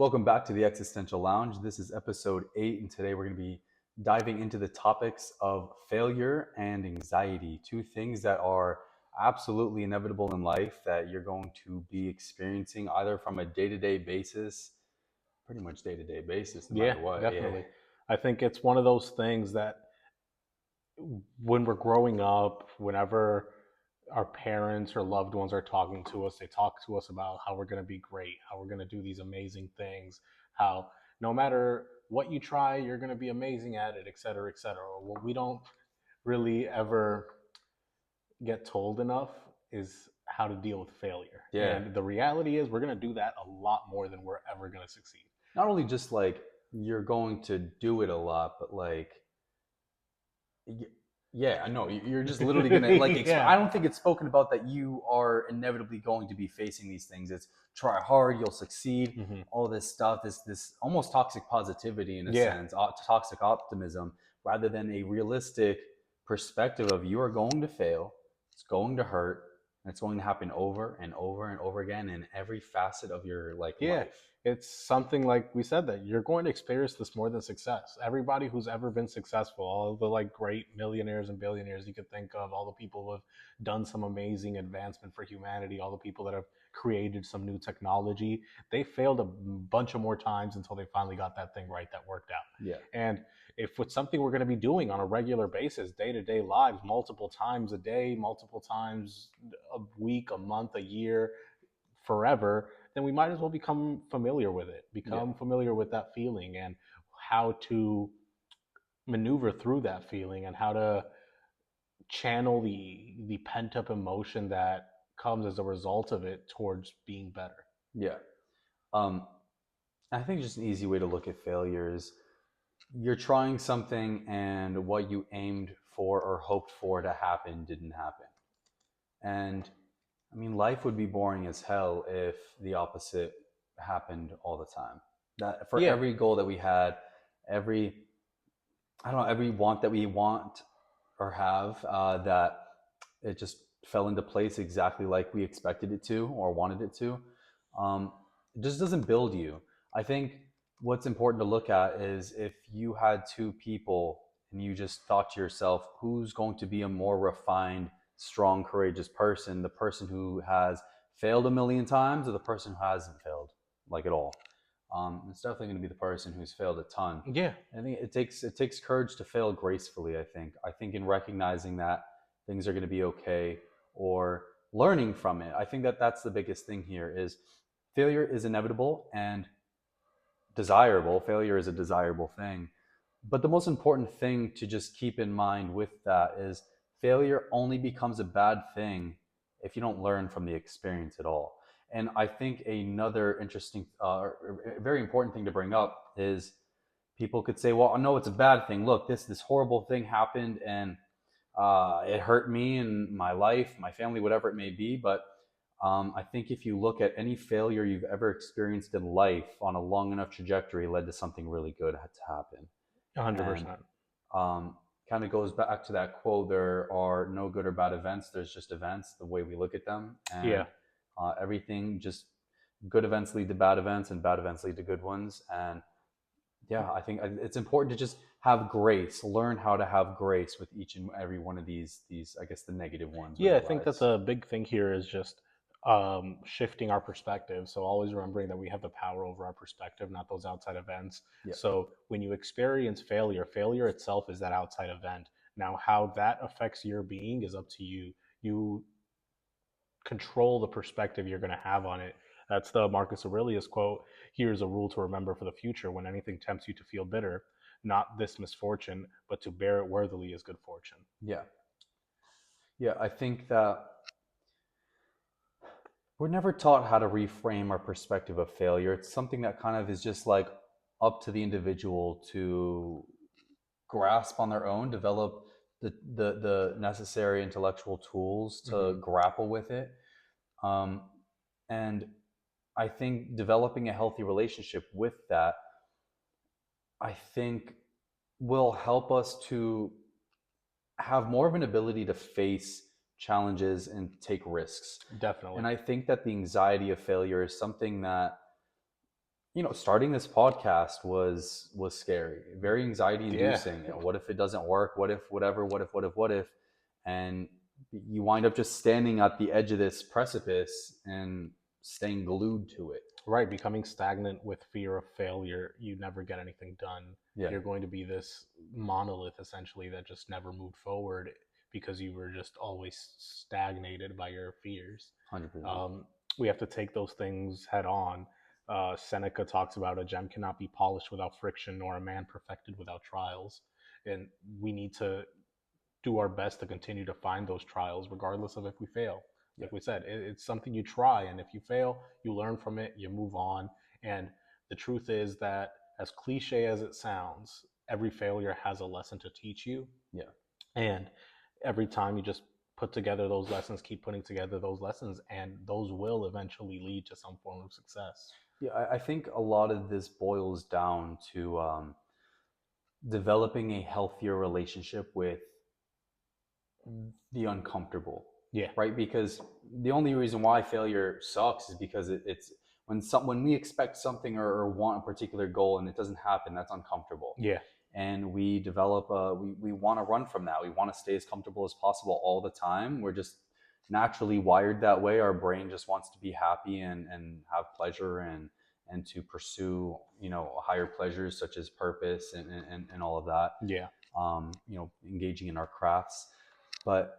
Welcome back to the Existential Lounge. This is episode 8, and today we're going to be diving into the topics of failure and anxiety, two things that are absolutely inevitable in life that you're going to be experiencing either from a day to day basis, pretty much day to day basis, no Yeah, matter what. Yeah. definitely. I think it's one of those things that when we're growing up, whenever our parents or loved ones are talking to us, they talk to us about how we're going to be great, how we're going to do these amazing things, how no matter what you try, you're going to be amazing at it, et cetera, et cetera. What we don't really ever get told enough is how to deal with failure. Yeah. And the reality is, we're going to do that a lot more than we're ever going to succeed. Not only just like you're going to do it a lot, but like yeah, I know. You're just literally gonna like. Yeah. I don't think it's spoken about that you are inevitably going to be facing these things. It's try hard, you'll succeed. Hmm. All this stuff, this almost toxic positivity in a Yeah. sense, toxic optimism, rather than a realistic perspective of you are going to fail. It's going to hurt, and it's going to happen over and over and over again in every facet of your like Yeah, life. it's something like we said that you're going to experience this more than success. Everybody who's ever been successful, all the like great millionaires and billionaires you could think of, all the people who have done some amazing advancement for humanity, all the people that have created some new technology, they failed a bunch of more times until they finally got that thing right that worked out. Yeah, And if it's something we're going to be doing on a regular basis, day to day lives, multiple times a day, multiple times a week, a month, a year, forever, then we might as well become familiar with it, yeah, become familiar with that feeling and how to maneuver through that feeling and how to channel the pent up emotion that comes as a result of it towards being better. yeah. Um, I think just an easy way to look at failure is you're trying something and what you aimed for or hoped for to happen didn't happen. And I mean, life would be boring as hell if the opposite happened all the time. That for Yeah. every goal that we had, every, I don't know, every want that we want or have, that it just fell into place exactly like we expected it to or wanted it to, um, it just doesn't build you. I think what's important to look at is if you had two people and you just thought to yourself, who's going to be a more refined, strong, courageous person, the person who has failed a million times or the person who hasn't failed like at all? It's definitely going to be the person who's failed a ton. Yeah. I think it takes courage to fail gracefully. I think in recognizing that things are going to be okay or learning from it. I think that that's the biggest thing here is failure is inevitable and desirable. Failure is a desirable thing. But the most important thing to just keep in mind with that is failure only becomes a bad thing if you don't learn from the experience at all. And I think another interesting, very important thing to bring up is people could say, "Well, I know it's a bad thing. Look, this horrible thing happened, and it hurt me and my life, my family, whatever it may be." But I think if you look at any failure you've ever experienced in life on a long enough trajectory, led to something really good to happen. And 100%. kind of goes back to that quote: "There are no good or bad events. There's just events. The way we look at them, Yeah. and everything just good events lead to bad events, and bad events lead to good ones." And yeah, I think it's important to just have grace, learn how to have grace with each and every one of these, I guess, the negative ones in Yeah, our I think that's lives. a big thing here is just shifting our perspective. So always remembering that we have the power over our perspective, not those outside events. Yeah, So when you experience failure, failure itself is that outside event. Now, how that affects your being is up to you. You control the perspective you're going to have on it. That's the Marcus Aurelius quote. Here's a rule to remember for the future: when anything tempts you to feel bitter, not this misfortune, but to bear it worthily is good fortune. yeah, yeah. I think that we're never taught how to reframe our perspective of failure. It's something that kind of is just like up to the individual to grasp on their own, develop the necessary intellectual tools to Hmm. grapple with it. Um, and I think developing a healthy relationship with that, I think, will help us to have more of an ability to face challenges and take risks. Definitely. And I think that the anxiety of failure is something that Starting this podcast was scary, very anxiety Yeah. inducing. What if it doesn't work? What if whatever? What if? And you wind up just standing at the edge of this precipice and staying glued to it. Right, becoming stagnant with fear of failure, you never get anything done. Yeah, You're going to be this monolith essentially that just never moved forward because you were just always stagnated by your fears. 100%. Um, we have to take those things head on. Seneca talks about a gem cannot be polished without friction, nor a man perfected without trials. And we need to do our best to continue to find those trials, regardless of if we fail. Yeah, Like we said, it's something you try, and if you fail, you learn from it, you move on. And the truth is that, as cliche as it sounds, every failure has a lesson to teach you. yeah, And every time you just put together those lessons, keep putting together those lessons, and those will eventually lead to some form of success. yeah. I think a lot of this boils down to developing a healthier relationship with the uncomfortable, Yeah, right? Because the only reason why failure sucks is because it's when we expect something or want a particular goal and it doesn't happen, that's uncomfortable. yeah, And we develop we want to run from that. We want to stay as comfortable as possible all the time. We're just naturally wired that way. Our brain just wants to be happy and have pleasure and to pursue higher pleasures such as purpose and all of that. yeah, Engaging in our crafts. But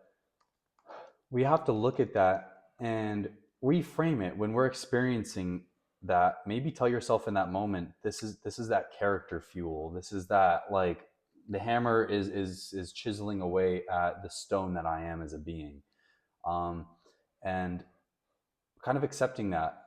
we have to look at that and reframe it when we're experiencing that. Maybe tell yourself in that moment, this is that character fuel. This is that, like, the hammer is chiseling away at the stone that I am as a being. um, and kind of accepting that,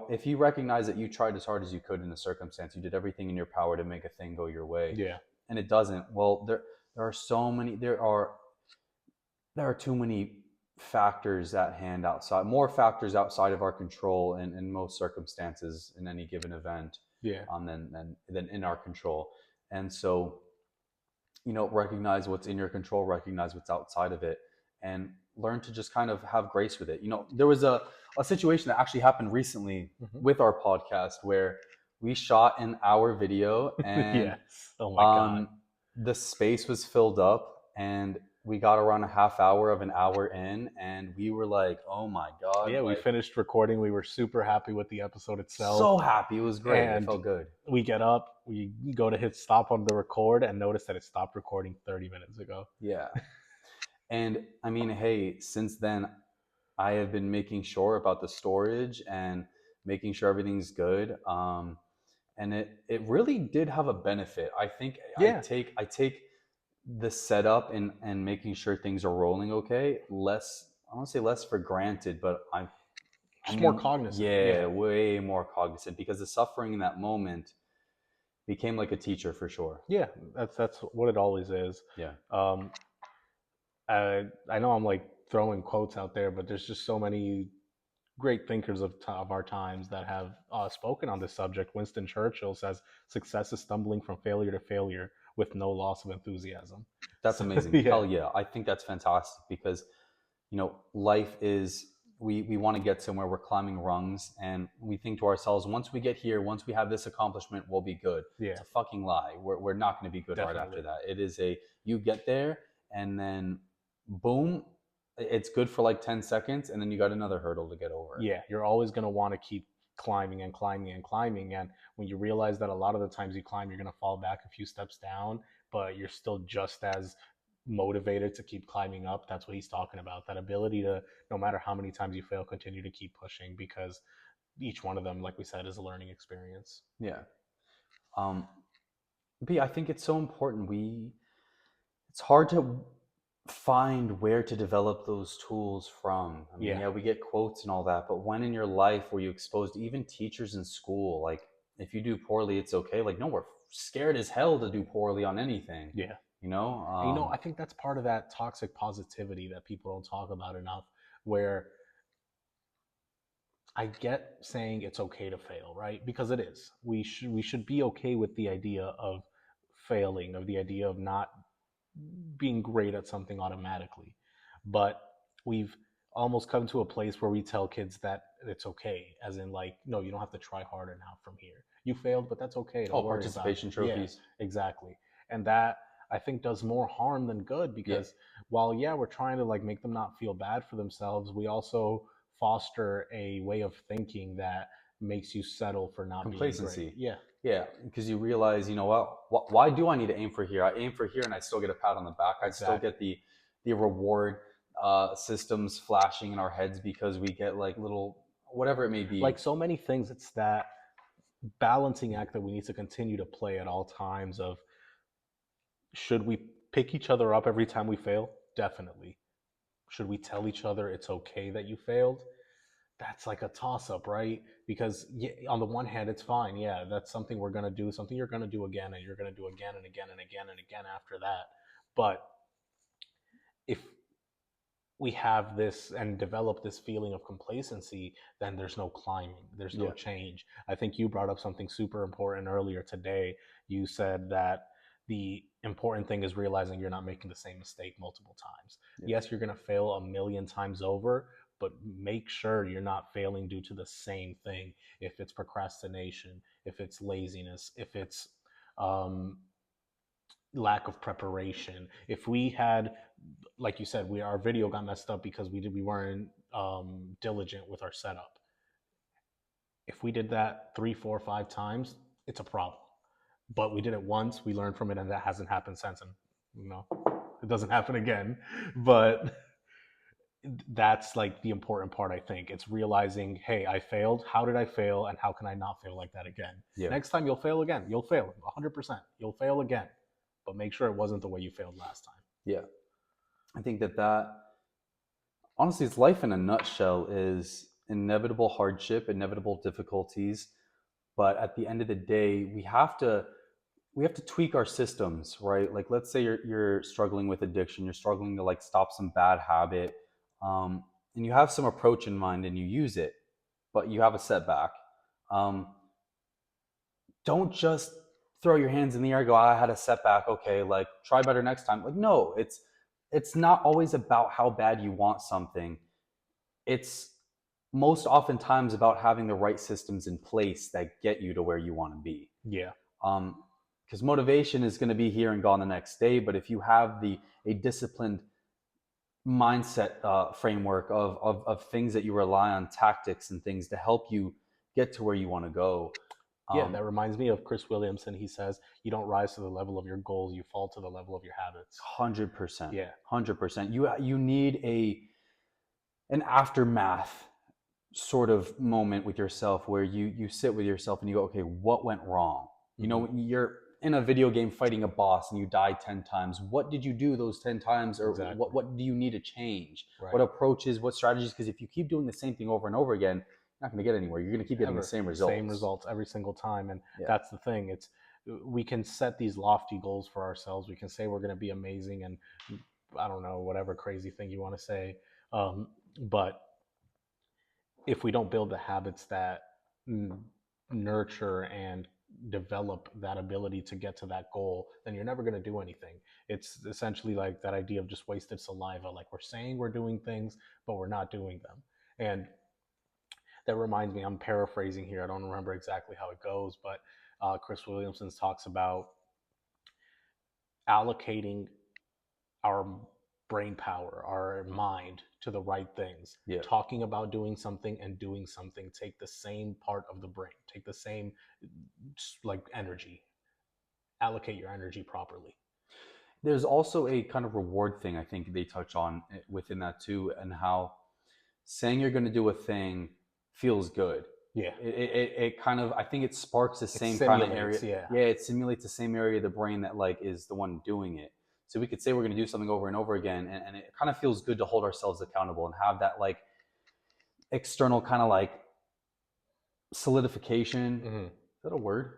if you recognize that you tried as hard as you could in a circumstance, you did everything in your power to make a thing go your way, yeah, and it doesn't, well, there are so many there are too many factors at hand outside, more factors outside of our control in most circumstances in any given event, yeah, than in our control. And so, recognize what's in your control, recognize what's outside of it, and learn to just kind of have grace with it. There was a situation that actually happened recently hmm with our podcast where we shot an hour video and yeah. Oh my God. um, the space was filled up, and we got around a half hour of an hour in, and we were like, oh my God, Yeah, we like, finished recording. We were super happy with the episode itself. so happy. It was great. It And felt good. we get up, we go to hit stop on the record and notice that it stopped recording 30 minutes ago. Yeah. And I mean, hey, since then, I have been making sure about the storage and making sure everything's good. And it really did have a benefit. I think Yeah, I take the setup and making sure things are rolling okay less. I don't say less for granted, but I just more mean, cognizant. yeah, Yeah, way more cognizant, because the suffering in that moment became like a teacher for sure. yeah, that's what it always is. Yeah, Um, I know I'm like throwing quotes out there, but there's just so many great thinkers of our times that have spoken on this subject. Winston Churchill says, "Success is stumbling from failure to failure with no loss of enthusiasm." that's So amazing. yeah, Hell yeah, I think that's fantastic because life is, we want to get somewhere. We're climbing rungs and we think to ourselves, once we get here, once we have this accomplishment, we'll be good. It's yeah, a fucking lie. We're not going to be good right after definitely. that. It is you get there and then boom, it's good for like 10 seconds and then you got another hurdle to get over. Yeah, you're always going to want to keep climbing and climbing and climbing. And when you realize that a lot of the times you climb, you're going to fall back a few steps down, but you're still just as motivated to keep climbing up. That's what he's talking about. That ability to, no matter how many times you fail, continue to keep pushing, because each one of them, like we said, is a learning experience. Yeah. um but yeah, I think it's so important. It's hard to find where to develop those tools from. I mean, Yeah, yeah, we get quotes and all that, but when in your life were you exposed to even teachers in school? Like, if you do poorly, it's okay. Like, no, we're scared as hell to do poorly on anything, yeah. you know? And I think that's part of that toxic positivity that people don't talk about enough, where I get saying it's okay to fail, right? Because it is. We should be okay with the idea of failing, of the idea of not being great at something automatically. But we've almost come to a place where we tell kids that it's okay, as in, like, no, you don't have to try harder now from here. you failed, but that's okay. Don't Oh, worry about it. participation Yeah, trophies. exactly. And that, I think, does more harm than good, Yeah, because while, yeah, we're trying to like make them not feel bad for themselves, we also foster a way of thinking that makes you settle for not being great. complacency. Yeah, Yeah, because you realize, you know what? Why do I need to aim for here? I aim for here, and I still get a pat on the back. I still get exactly. the reward systems flashing in our heads because we get like little whatever it may Like be. so many things, it's that balancing act that we need to continue to play at all times of, should we pick each other up every time we fail? Definitely. Should we tell each other it's okay that you failed? That's like a toss up, right? Because yeah, on the one hand, it's fine. Yeah, that's something we're going to do, something you're going to do again, and you're going to do again and again and again and again after that. But if we have this and develop this feeling of complacency, then there's no climbing, there's no Yeah, change. I think you brought up something super important earlier today. You said that the important thing is realizing you're not making the same mistake multiple times. yeah. Yes, you're going to fail a million times over, but make sure you're not failing due to the same thing. If it's procrastination, if it's laziness, if it's um, lack of preparation, if we had, like you said, our video got messed up because we weren't diligent with our setup. If we did that 3, 4, 5 times, it's a problem. But we did it once, we learned from it, and that hasn't happened since. And you know, it doesn't happen again. But that's like the important part. I think it's realizing, hey, I failed. How did I fail, and how can I not fail like that again? Yeah, Next time you'll fail again. You'll fail 100%. You'll fail again, but make sure it wasn't the way you failed last time. yeah. I think that honestly, it's life in a nutshell is inevitable hardship, inevitable difficulties. But at the end of the day, we have to tweak our systems, right? Like, let's say you're struggling with addiction, you're struggling to like stop some bad habit, and you have some approach in mind and you use it, but you have a setback. Um, don't just throw your hands in the air, go, I had a setback, okay, like try better next time. Like, no, it's not always about how bad you want something. It's most oftentimes about having the right systems in place that get you to where you want to be. Yeah. um because motivation is going to be here and gone the next day, but if you have the a disciplined mindset framework of things that you rely on, tactics and things to help you get to where you want to go. Yeah, um that reminds me of Chris Williamson. He says, "You don't rise to the level of your goals; you fall to the level of your habits." 100%, Yeah, 100%. You need a an aftermath sort of moment with yourself where you sit with yourself and you go, okay, what went wrong? You hmm, know, you're in a video game fighting a boss and you die 10 times. What did you do those 10 times, or exactly. what do you need to change? What Right. approaches, what strategies? Because if you keep doing the same thing over and over again, you're not going to get anywhere. You're going to keep getting the Ever same same results. results every single time, and Yeah. that's the thing. It's, we can set these lofty goals for ourselves. We can say we're going to be amazing, and I don't know, whatever crazy thing you want to say. But if we don't build the habits that nurture and develop that ability to get to that goal, then you're never going to do anything. It's essentially like that idea of just wasted saliva. Like, we're saying we're doing things, but we're not doing them. And that reminds me, I'm paraphrasing here. I don't remember exactly how it goes, but Chris Williamson talks about allocating our brain power, our mind to the right things. Yeah. Talking about doing something and doing something take the same part of the brain, take the same like energy, allocate your energy properly. There's also a kind of reward thing I think they touch on within that too, and how saying you're going to do a thing feels good. Yeah, It kind of, I think it sparks the it same kind of area. simulates. Yeah, Yeah, it simulates the same area of the brain that like is the one doing it. So we could say we're going to do something over and over again, and it kind of feels good to hold ourselves accountable and have that like external kind of like solidification. hmm, Is that a word?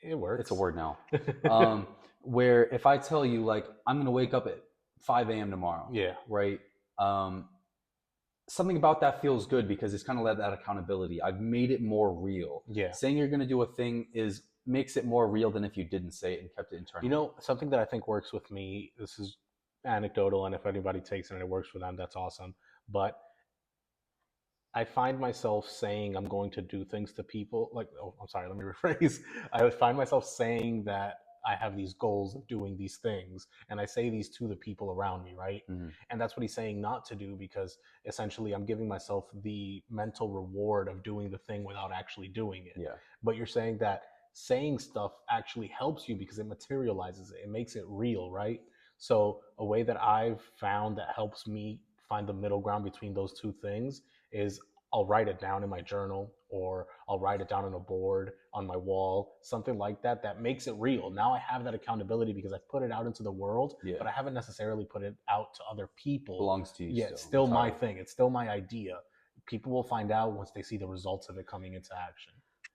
it It's a works. word now. um where if I tell you like I'm going to wake up at 5 a.m. tomorrow, Yeah, right? um Something about that feels good because it's kind of led that accountability. I've made it more real. yeah. Saying you're going to do a thing is makes it more real than if you didn't say it and kept it You internally. know, something that I think works with me, this is anecdotal, and if anybody takes it and it works for them, that's awesome. But I find myself saying I'm going to do things to people. Like, oh, I'm sorry, let me rephrase. I find myself saying that I have these goals of doing these things, and I say these to the people around me, right? Hmm. And that's what he's saying not to do, because essentially I'm giving myself the mental reward of doing the thing without actually doing it. Yeah. But you're saying that saying stuff actually helps you because it materializes it, it makes it real, right? So, a way that I've found that helps me find the middle ground between those two things is I'll write it down in my journal, or I'll write it down on a board on my wall, something like that that makes it real. Now I have that accountability because I've put it out into the world, Yeah. but I haven't necessarily put it out to other people. Belongs to you Yeah, it's still still my entirely. thing. It's still my idea. People will find out once they see the results of it coming into action.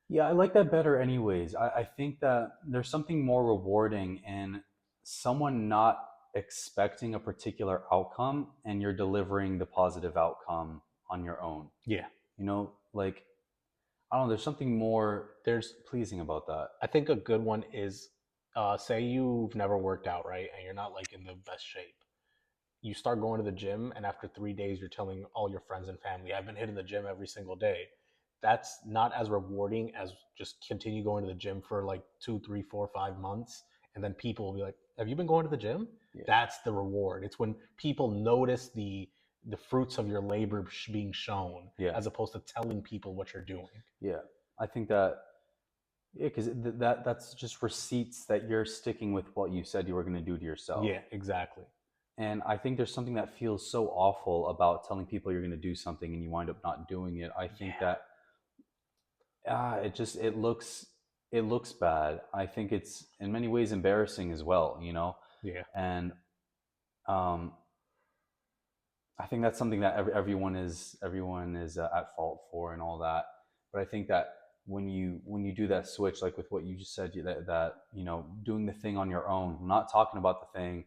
Yeah, I like that better anyways. I think that there's something more rewarding in someone not expecting a particular outcome and you're delivering the positive outcome on your own. Yeah. Like, I don't know, there's something more There's pleasing about that. I think a good one is, say you've never worked out, right? And you're not like in the best shape. You start going to the gym, and after 3 days you're telling all your friends and family, I've been hitting the gym every single day. That's not as rewarding as just continue going to the gym for like 2, 3, 4, 5 months, and then people will be like, have you been going to the gym? Yeah. That's the reward. It's when people notice the fruits of your labor being shown, Yeah. as opposed to telling people what you're doing. Yeah. I think that, yeah, because that's just receipts that you're sticking with what you said you were going to do to yourself. Yeah, exactly. And I think there's something that feels so awful about telling people you're going to do something and you wind up not doing it. I think Yeah. that it looks bad. I think it's in many ways embarrassing as well. Yeah. And um, I think that's something that everyone is at fault for and all that. But I think that when you do that switch, like with what you just said, that doing the thing on your own, not talking about the thing.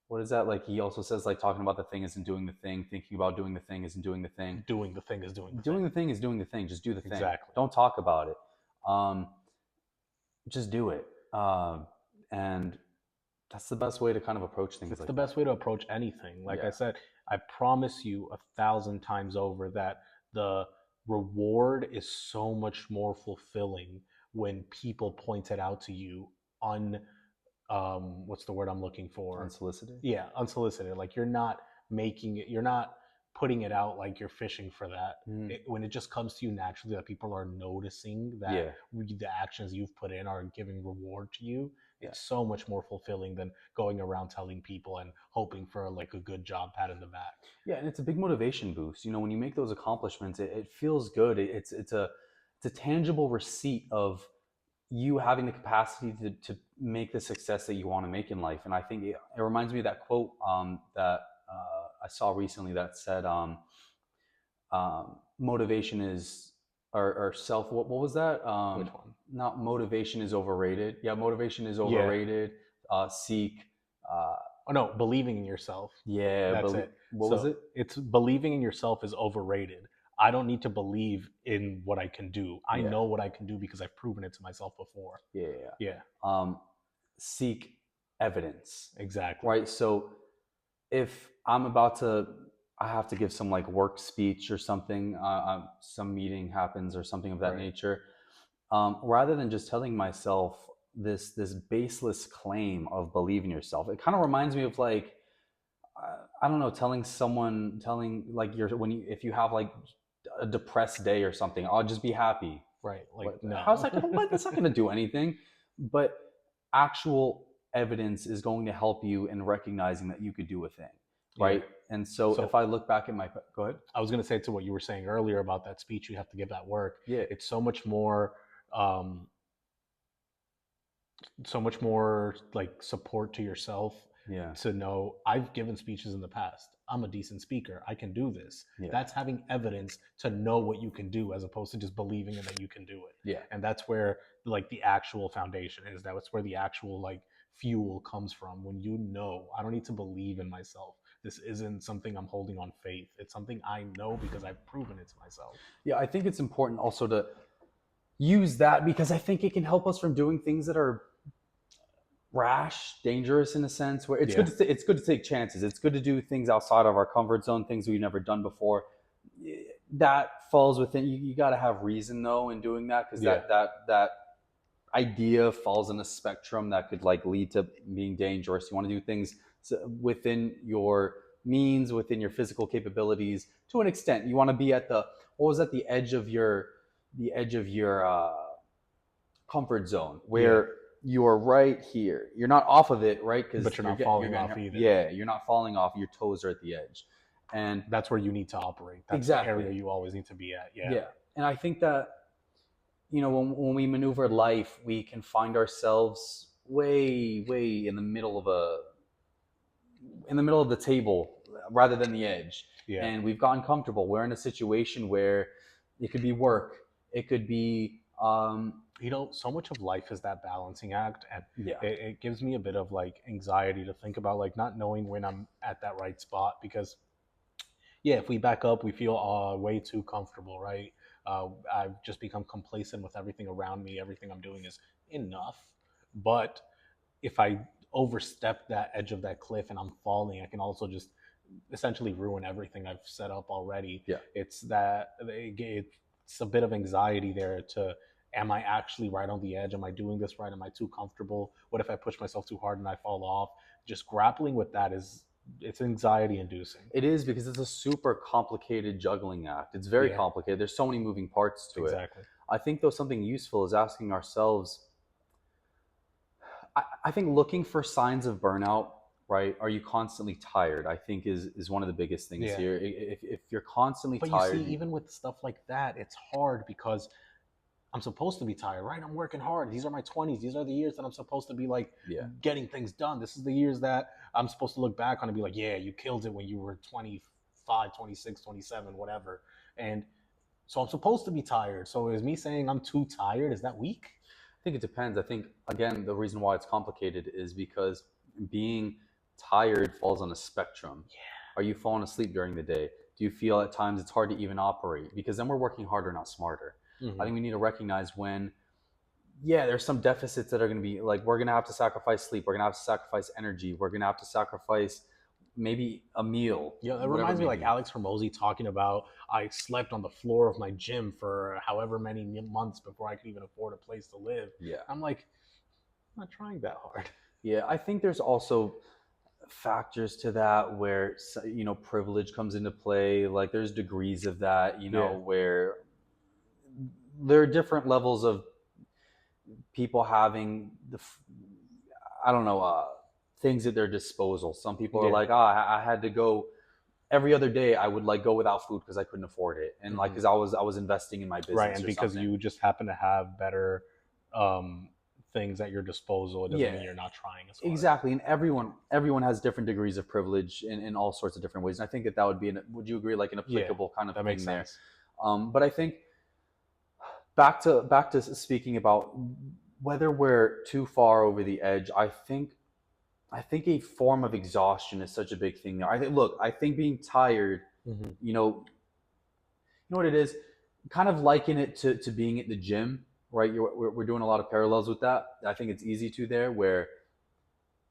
What is that? Like he also says, like talking about the thing isn't doing the thing, thinking about doing the thing isn't doing the thing. Doing the thing is doing the thing. Doing the thing is doing the thing. Just do the thing. Exactly. Don't talk about it. Um, just do it. And that's the best way to kind of approach things It's the like that. best way to approach anything. Like I Yeah. said, I promise you 1,000 times over that the reward is so much more fulfilling when people point it out to you un what's the word I'm looking for? Unsolicited. Yeah, unsolicited. Like you're not putting it out like you're fishing for that. Mm. When it just comes to you naturally, that people are noticing that Yeah. the actions you've put in are giving reward to you, Yeah. it's so much more fulfilling than going around telling people and hoping for like a good job pat in the back. Yeah, and it's a big motivation boost. When you make those accomplishments, it feels good. It's a tangible receipt of you having the capacity to make the success that you want to make in life. And I think it reminds me of that quote that I saw recently that said, motivation is or self. What was that? Which one? Not motivation is overrated. Yeah, motivation is Yeah. overrated. Seek. Uh, Oh no, believing in yourself. yeah, That's but it. what was So it? it's believing in yourself is overrated. I don't need to believe in what I can do. I Yeah, know what I can do because I've proven it to myself before. yeah, yeah. Yeah, Seek evidence, exactly. right? So if I'm about to, I have to give some like work speech or something, some meeting happens or something of that Right. nature. Rather than just telling myself this baseless claim of believe in yourself, it kind of reminds me of like I don't know, telling like if you have like a depressed day or something, I'll just be happy. Right. Like What? How's no. that gonna? What? That's not gonna do anything. But actual evidence is going to help you in recognizing that you could do a thing, Yeah. right? And so if So I look back at my, go ahead. I was going to say to what you were saying earlier about that speech you have to give at work. Yeah, It's um, so much more like support to yourself yeah, to know I've given speeches in the past. I'm a decent speaker. I can do this. yeah, That's having evidence to know what you can do as opposed to just believing in that you can do it. yeah, And that's where like the actual foundation is. That's where the actual like fuel comes from, when you know I don't need to believe in myself. This isn't something I'm holding on faith. It's something I know because I've proven it to myself. yeah. I think it's important also to use that because I think it can help us from doing things that are rash, dangerous in a sense. Where Yeah. it's good to take chances. It's good to do things outside of our comfort zone, things we've never done before. that falls within you got to have reason though in doing that, because Yeah, that idea falls in a spectrum that could like lead to being dangerous. You want to do things within your means, within your physical capabilities to an extent. You want to be at the what was at the edge of your comfort zone yeah, where you're right here. You're not off of it, right? but Because you're not you're falling getting off either. yeah, you're not falling off. Your toes are at the edge, and That's where you need to operate. That's the area exactly, you always need to be at. Yeah, yeah. And I think that when we maneuver life, we can find ourselves way in the middle of the table rather than the edge, yeah. and we've gotten comfortable. We're in a situation where it could be work, it could be So much of life is that balancing act, and yeah, it gives me a bit of like anxiety to think about like not knowing when I'm at that right spot because yeah, if we back up, we feel way too comfortable, right? I've just become complacent with everything around me. Everything I'm doing is enough. But if I overstep that edge of that cliff and I'm falling, I can also just essentially ruin everything I've set up already. yeah. It's a bit of anxiety there to am I actually right on the edge? Am I doing this right? Am I too comfortable? What if I push myself too hard and I fall off? Just grappling with that is it's anxiety inducing. It is because it's a super complicated juggling act. It's very Yeah, complicated. There's so many moving parts to it. exactly. I think though something useful is asking ourselves, I think looking for signs of burnout, right? Are you constantly tired? I think is one of the biggest things Yeah. here. If you're constantly But you see, tired, even with stuff like that, it's hard because I'm supposed to be tired, right? I'm working hard. These are my 20s. These are the years that I'm supposed to be like yeah, getting things done. This is the years that I'm supposed to look back on and be like, yeah, you killed it when you were 25, 26, 27, whatever. And so I'm supposed to be tired. So is me saying I'm too tired, is that weak? I think it depends. I think again the reason why it's complicated is because being tired falls on a spectrum. Are you falling asleep during the day? Do you feel at times it's hard to even operate? Because then we're working harder, not smarter. I Hmm. think we need to recognize when, yeah, there's some deficits that are going to be like, we're going to have to sacrifice sleep. We're going to have to sacrifice energy. We're going to have to sacrifice maybe a meal, Yeah, it whatever it reminds me may like be. Alex Hormozy talking about I slept on the floor of my gym for however many months before I could even afford a place to live. Yeah. I'm like, I'm not trying that hard. Yeah. I think there's also factors to that where, privilege comes into play. Like there's degrees of that, Yeah, where there are different levels of people having I don't know, things at their disposal. Some people are yeah. like, I had to go every other day. I would like go without food because I couldn't afford it, and like Hmm. because I was investing in my Right, business and or because something. you just happen to have better um, things at your disposal, it doesn't Yeah, mean you're not trying as hard. exactly. And everyone has different degrees of privilege in all sorts of different ways. And I think that would be would you agree, like an Yeah, applicable kind of that makes thing there. sense. But I think back to speaking about whether we're too far over the edge. I think a form of exhaustion is such a big thing there. I think being tired, Hmm. you know, you know what it is, kind of liken it to being at the gym, right? We're doing a lot of parallels with that. I think it's easy to there where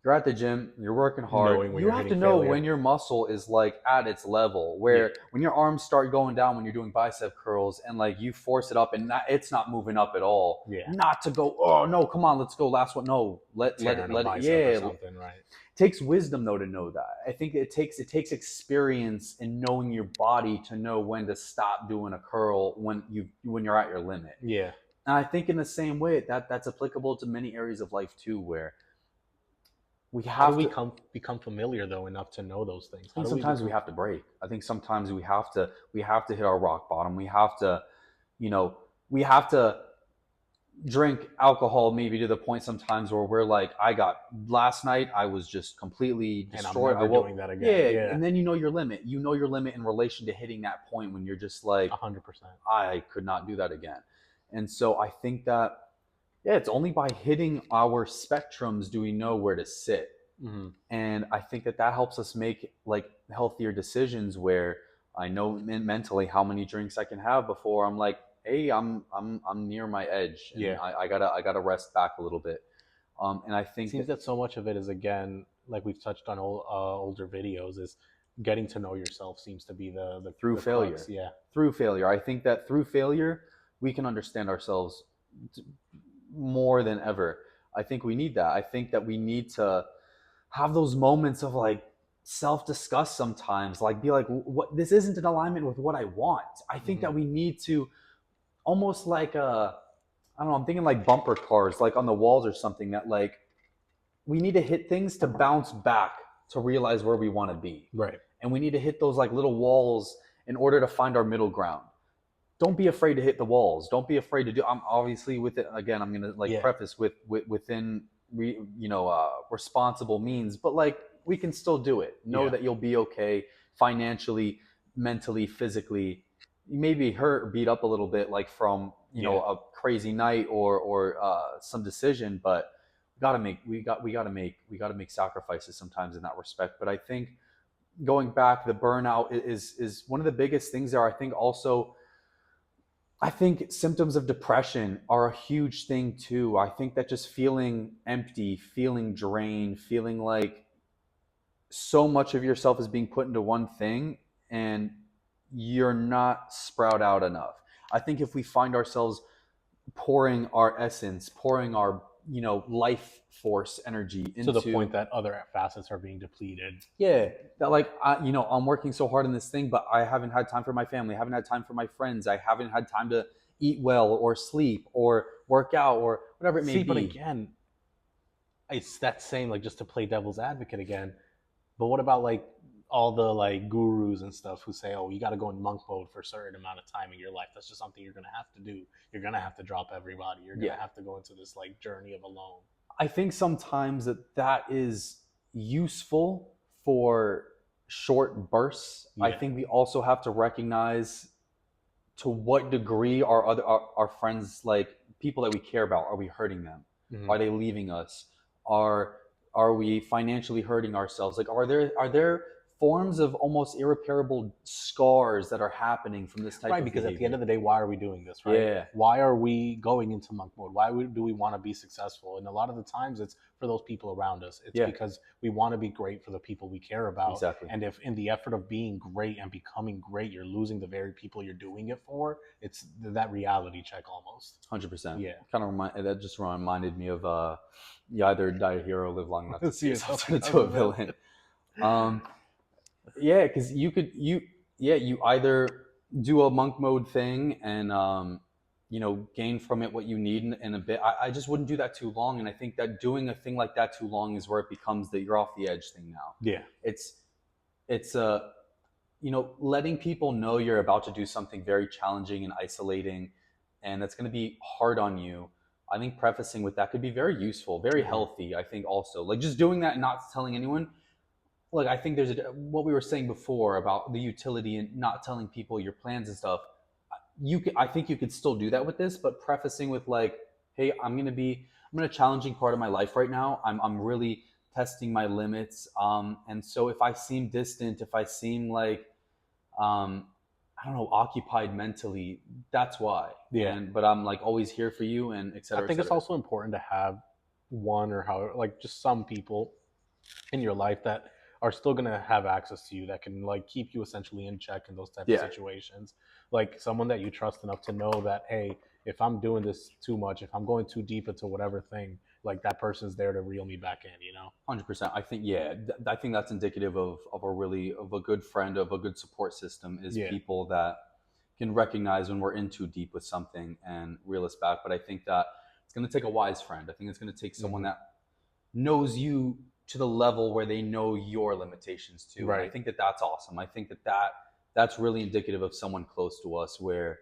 you're at the gym, you're working hard. Knowing when You you're have hitting to know failure. when your muscle is like at its level, Yeah, where when your arms start going down when you're doing bicep curls and like you force it up and it's not moving up at all. yeah. Not to go, oh no, come on, let's go last one. No, Tearing a let it, bicep or yeah. something, right? Takes wisdom though to know that. I think it takes experience in knowing your body to know when to stop doing a curl when you're at your limit. Yeah. And I think in the same way that's applicable to many areas of life too, where we How do have we to. become familiar though enough to know those things? I How think do we sometimes we become? have to break. I think sometimes we have to hit our rock bottom. We have to, you know, we have to drink alcohol maybe to the point sometimes where we're like, I got last night, I was just completely And I'm destroyed. I never woke, doing that again. yeah, Yeah, and then you know your limit. You know your limit in relation to hitting that point when you're just like, 100%. I could not do that again. And so I think that, yeah, it's only by hitting our spectrums do we know where to sit. Hmm. And I think that helps us make like healthier decisions where I know mentally how many drinks I can have before I'm like, hey, I'm near my edge and Yeah. I gotta rest back a little bit. And I It think seems that that so much of it is again, like we've touched on older videos, is getting to know yourself seems to be through the crux. failure. Yeah. Through failure. I think that through failure, we can understand ourselves more than ever. I think we need that. I think that we need to have those moments of like self disgust sometimes, like be like, what, this isn't in alignment with what I want. I think Hmm. that we need to almost like I don't know, I'm thinking like bumper cars, like on the walls or something, that like we need to hit things to bounce back to realize where we want to be. Right. And we need to hit those like little walls in order to find our middle ground. Don't be afraid to hit the walls. Don't be afraid to do. I'm obviously with it again. I'm gonna like Yeah. preface with within responsible means, but like we can still do it. Know Yeah. that you'll be okay financially, mentally, physically. You may be hurt or beat up a little bit, like from Yeah. a crazy night or some decision, but we gotta make sacrifices sometimes in that respect. But I think going back, the burnout is one of the biggest things there. I think symptoms of depression are a huge thing too. I think that just feeling empty, feeling drained, feeling like so much of yourself is being put into one thing and you're not sprout out enough. I think if we find ourselves pouring our essence, pouring our, life force energy To the point into, that other facets are being depleted. yeah, that like I'm working so hard in this thing, but I haven't had time for my family, I haven't had time for my friends, I haven't had time to eat well or sleep or work out or whatever it may See, but be. again, it's that same, like, just to play devil's advocate again. But what about like all the like gurus and stuff who say, "Oh, you got to go in monk mode for a certain amount of time in your life. That's just something you're gonna have to do. You're gonna have to drop everybody. You're Yeah, gonna have to go into this like journey of alone." I think sometimes that is useful for short bursts. I Yeah. think we also have to recognize to what degree our friends, like people that we care about, are we hurting them? Hmm. Are they leaving us? Are are we financially hurting ourselves? Like, are there forms of almost irreparable scars that are happening from this type Right, of because at the end of behavior? the day, why are we doing this, right? Yeah, Why are we going into monk mode? Do we want to be successful? And a lot of the times it's for those people around us. It's yeah, because we want to be great for the people we care about. exactly. And if in the effort of being great and becoming great, you're losing the very people you're doing it for, it's that reality check almost. 100%. Yeah. Kind of that just reminded me of you either die a hero, live long enough to see See yourself yourself turn as into a a villain. villain. um yeah, because you either do a monk mode thing and gain from it what you need in a bit. I just wouldn't do that too long, and I think that doing a thing like that too long is where it becomes the you're off the edge thing now. Yeah. It's it's letting people know you're about to do something very challenging and isolating, and that's going to be hard on you. I think prefacing with that could be very useful, very Hmm. healthy. I think also like just doing that and not telling anyone. Like, I think what we were saying before about the utility and not telling people your plans and stuff. I think you could still do that with this, but prefacing with like, hey, I'm in a challenging part of my life right now. I'm really testing my limits. And so if I seem distant, if I seem like um I don't know, occupied mentally, that's why. Yeah. And but I'm like always here for you, and et I cetera, et think it's cetera. also important to have one or how like just some people in your life that are still going to have access to you that can like keep you essentially in check in those type of Yeah, situations, like someone that you trust enough to know that, hey, if I'm doing this too much, if I'm going too deep into whatever thing, like that person's there to reel me back in. 100%. I think, yeah, I think that's indicative of a good friend, of a good support system, is Yeah. people that can recognize when we're in too deep with something and reel us back. But I think that it's going to take a wise friend. I think it's going to take someone Hmm. that knows you to the level where they know your limitations too. And I Right. think that that's awesome. I think that's really indicative of someone close to us, where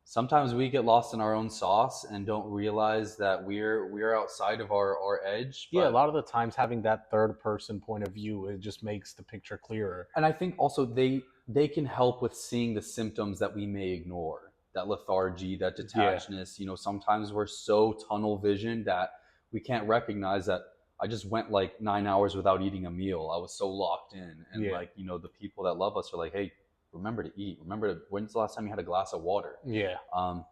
sometimes we get lost in our own sauce and don't realize that we're outside of our edge. Yeah, a But lot of the times having that third person point of view, it just makes the picture clearer. and I think also they can help with seeing the symptoms that we may ignore, that lethargy, that Yeah. detachedness. Sometimes we're so tunnel vision that we can't recognize that I just went like 9 hours without eating a meal. I was so locked in, and Yeah. like the people that love us are like, hey, remember to eat. Remember to, when's the last time you had a glass of water? Yeah. um,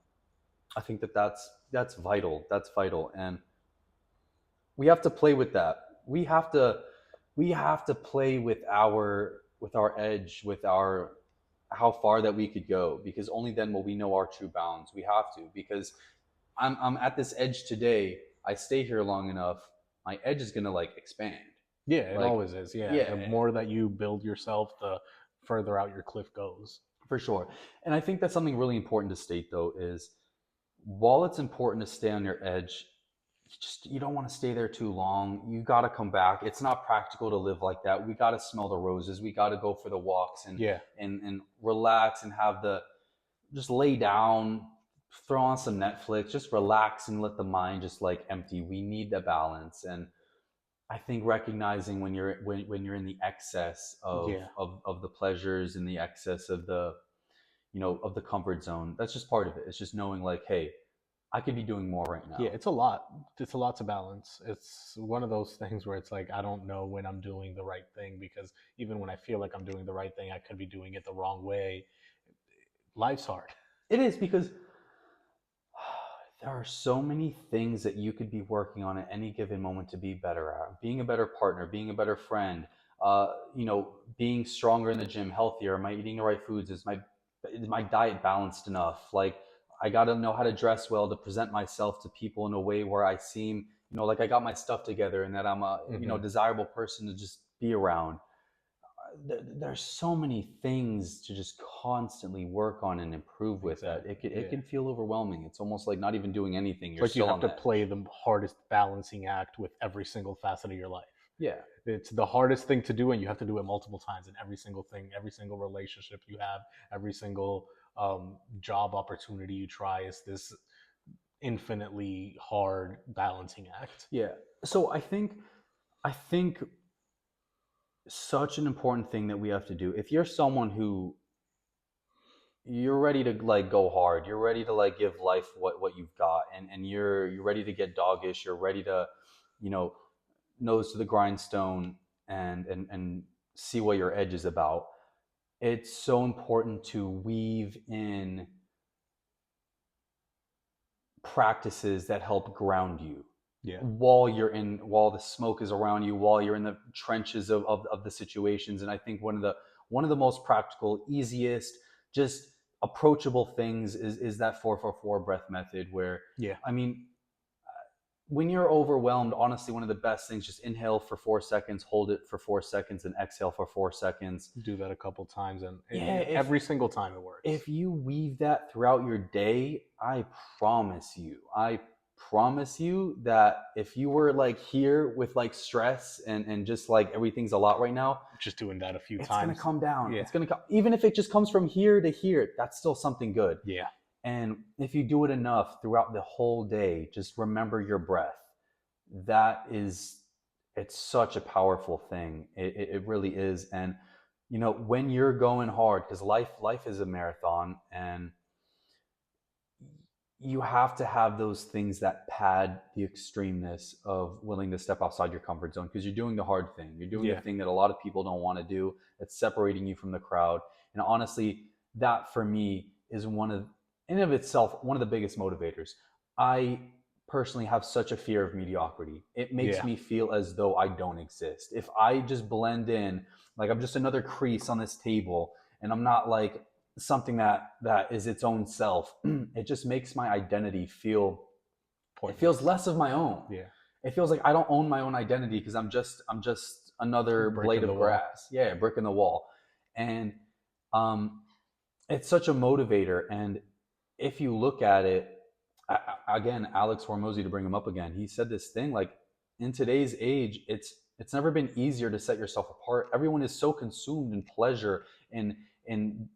I think that's vital. That's vital, and we have to play with that. We have to play with our with our edge, with our how far that we could go, because only then will we know our true bounds. We have to, because I'm at this edge today. I stay here long enough, my edge is gonna like expand. Yeah, it Like, always is. Yeah, yeah, the more that you build yourself, the further out your cliff goes. for sure. And I think that's something really important to state though is while it's important to stay on your edge, you don't want to stay there too long. You got to come back. It's not practical to live like that. We got to smell the roses. We got to go for the walks and Yeah, and relax and have the just lay down, throw on some Netflix, just relax and let the mind just like empty. We need the balance. And I think recognizing when you're in the excess yeah, of the pleasures and the excess of the of the comfort zone, that's just part of it. It's just knowing like, hey, I could be doing more right yeah. now. It's a lot. It's a lot to balance. It's one of those things where it's like I don't know when I'm doing the right thing because even when I feel like I'm doing the right thing, I could be doing it the wrong way. Life's hard. It is because there are so many things that you could be working on at any given moment to be better at. Being a better partner, being a better friend, being stronger in the gym, healthier. Am I eating the right foods? Is my diet balanced enough? Like I got to know how to dress well to present myself to people in a way where I seem, like I got my stuff together and that I'm a, Hmm. desirable person to just be around. There's so many things to just constantly work on and improve with that Exactly. it Yeah. can feel overwhelming. It's almost like not even doing anything. It's You're like you still have on to the play edge. the hardest balancing act with every single facet of your life. Yeah. It's the hardest thing to do, and you have to do it multiple times in every single thing, every single relationship you have, every single job opportunity you try. Is this infinitely hard balancing act? Yeah. So I think such an important thing that we have to do. If you're someone who you're ready to like go hard, you're ready to like give life what you've got, and you're ready to get doggish, you're ready to, you know, nose to the grindstone and see what your edge is about. It's so important to weave in practices that help ground you Yeah, while the smoke is around you, while you're in the trenches of the situations. And I think one of the most practical, easiest, just approachable things is that 444 breath method where, yeah. I mean, when you're overwhelmed, honestly, one of the best things, just inhale for 4 seconds, hold it for 4 seconds, and exhale for 4 seconds. Do that a couple times, and Yeah, every single time it works. if you weave that throughout your day, I promise you that if you were like here with like stress and just like everything's a lot right now, Just doing that a few it's gonna times. come down. Yeah, It's gonna come, even if it just comes from here to here, that's still something good. yeah, And if you do it enough throughout the whole day, just remember your breath. That is, it's such a powerful thing. It really is. And when you're going hard, because life is a marathon, and you have to have those things that pad the extremeness of willing to step outside your comfort zone, because you're doing the hard thing. You're doing the yeah, thing that a lot of people don't want to do. It's separating you from the crowd. And honestly, that for me is in of itself, one of the biggest motivators. I personally have such a fear of mediocrity. It makes yeah. me feel as though I don't exist. If I just blend in, like I'm just another crease on this table, and I'm not like something that is its own self, it just makes my identity feel, it feels Pointless. less of my own. Yeah, It feels like I don't own my own identity, because I'm just another brick blade in the of wall. grass. Yeah, brick in the wall. And um it's such a motivator. And if you look at it, again, Alex Hormozy, to bring him up again, he said this thing like, in today's age, it's never been easier to set yourself apart. Everyone is so consumed in pleasure and in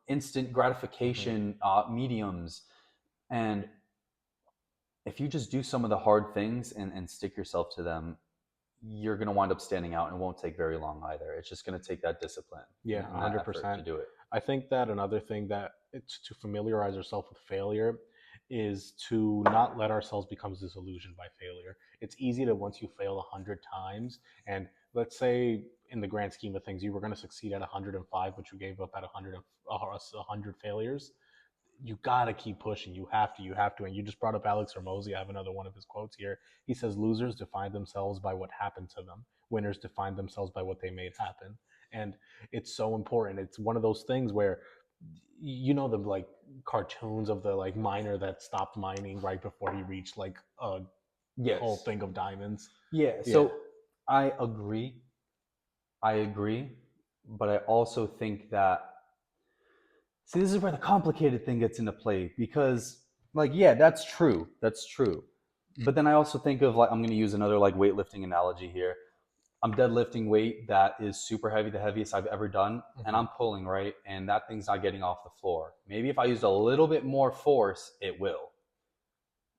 instant Hmm. gratification mediums. And if you just do some of the hard things and stick yourself to them, you're going to wind up standing out, and it won't take very long either. It's just going to take that discipline Yeah, and that effort 100%. to do it. I think that another thing that it's to familiarize ourselves with failure is to not let ourselves become disillusioned by failure. It's easy to, once you fail 100 times, and let's say in the grand scheme of things, you were going to succeed at 105, but you gave up at 100 failures. You gotta keep pushing. You have to. And you just brought up Alex Hormozy. I have another one of his quotes here. He says, "Losers define themselves by what happened to them. Winners define themselves by what they made happen." And it's so important. It's one of those things where you know the like cartoons of the like miner that stopped mining right before he reached like a whole Yes. thing of diamonds. Yeah. Yeah. So I agree. I agree. But I also think that, see, this is where the complicated thing gets into play because, like, yeah, that's true. That's true. But then I also think of, like, I'm going to use another, like, weightlifting analogy here. I'm deadlifting weight that is super heavy, the heaviest I've ever done, and Hmm. I'm pulling, right? And that thing's not getting off the floor. Maybe if I used a little bit more force, it will.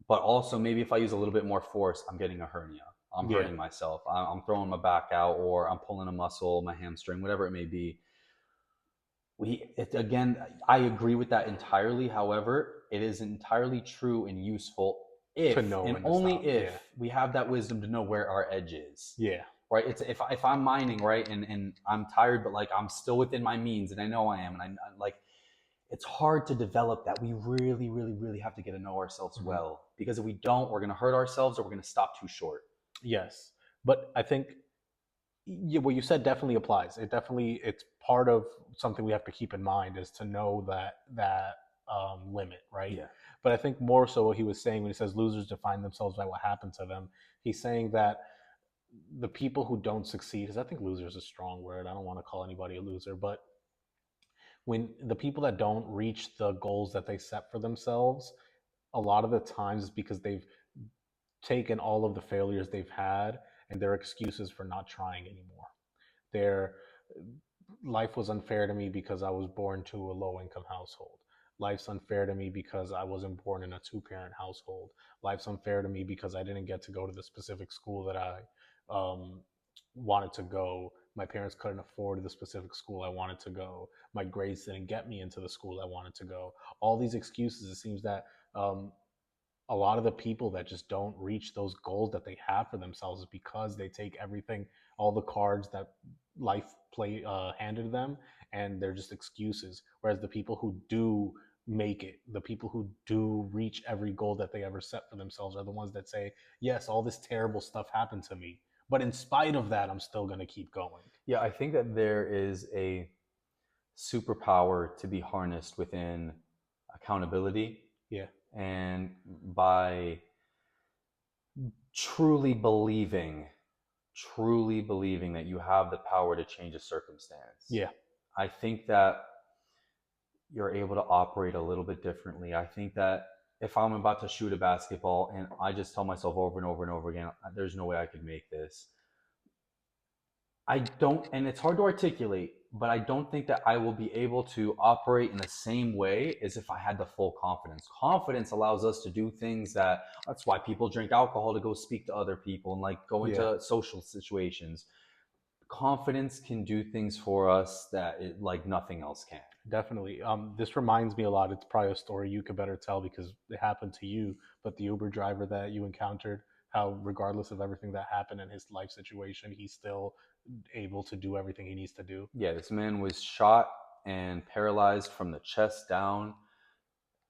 But also, maybe if I use a little bit more force, I'm getting a hernia. I'm Yeah. hurting myself. I'm throwing my back out, or I'm pulling a muscle, my hamstring, whatever it may be. Again, I agree with that entirely. However, it is entirely true and useful To if know and when to only stop. if Yeah. we have that wisdom to know where our edge is. Yeah. Right? It's if I'm mining, right, and I'm tired, but like I'm still within my means, and I know I am, and I like, it's hard to develop that. We really, really, really have to get to know ourselves Hmm. well, because if we don't, we're going to hurt ourselves, or we're going to stop too short. Yes. But I think what you said definitely applies. It's part of something we have to keep in mind is to know that limit, right? Yeah. But I think more so what he was saying when he says losers define themselves by what happened to them, he's saying that the people who don't succeed, because I think loser is a strong word. I don't want to call anybody a loser, but when the people that don't reach the goals that they set for themselves, a lot of the times is because they've taken all of the failures they've had and their excuses for not trying anymore. Their life was unfair to me because I was born to a low income household. Life's unfair to me because I wasn't born in a two parent household. Life's unfair to me because I didn't get to go to the specific school that I um, wanted to go. My parents couldn't afford the specific school I wanted to go. My grades didn't get me into the school I wanted to go. All these excuses, it seems that um, a lot of the people that just don't reach those goals that they have for themselves is because they take everything, all the cards that life play handed them, and they're just excuses. Whereas the people who do make it, the people who do reach every goal that they ever set for themselves, are the ones that say, "Yes, all this terrible stuff happened to me, but in spite of that, I'm still going to keep going." Yeah, I think that there is a superpower to be harnessed within accountability, Yeah, and by truly believing, truly believing that you have the power to change a circumstance. yeah, I think that you're able to operate a little bit differently. I think that if I'm about to shoot a basketball and I just tell myself over and over and over again, there's no way I could make this, I don't, and it's hard to articulate, but I don't think that I will be able to operate in the same way as if I had the full confidence. Confidence allows us to do things that's why people drink alcohol, to go speak to other people and like go yeah. into social situations. Confidence can do things for us that like nothing else can. Definitely. This reminds me a lot. It's probably a story you could better tell because it happened to you. But the Uber driver that you encountered, how regardless of everything that happened in his life situation, he's still able to do everything he needs to do. Yeah, this man was shot and paralyzed from the chest down.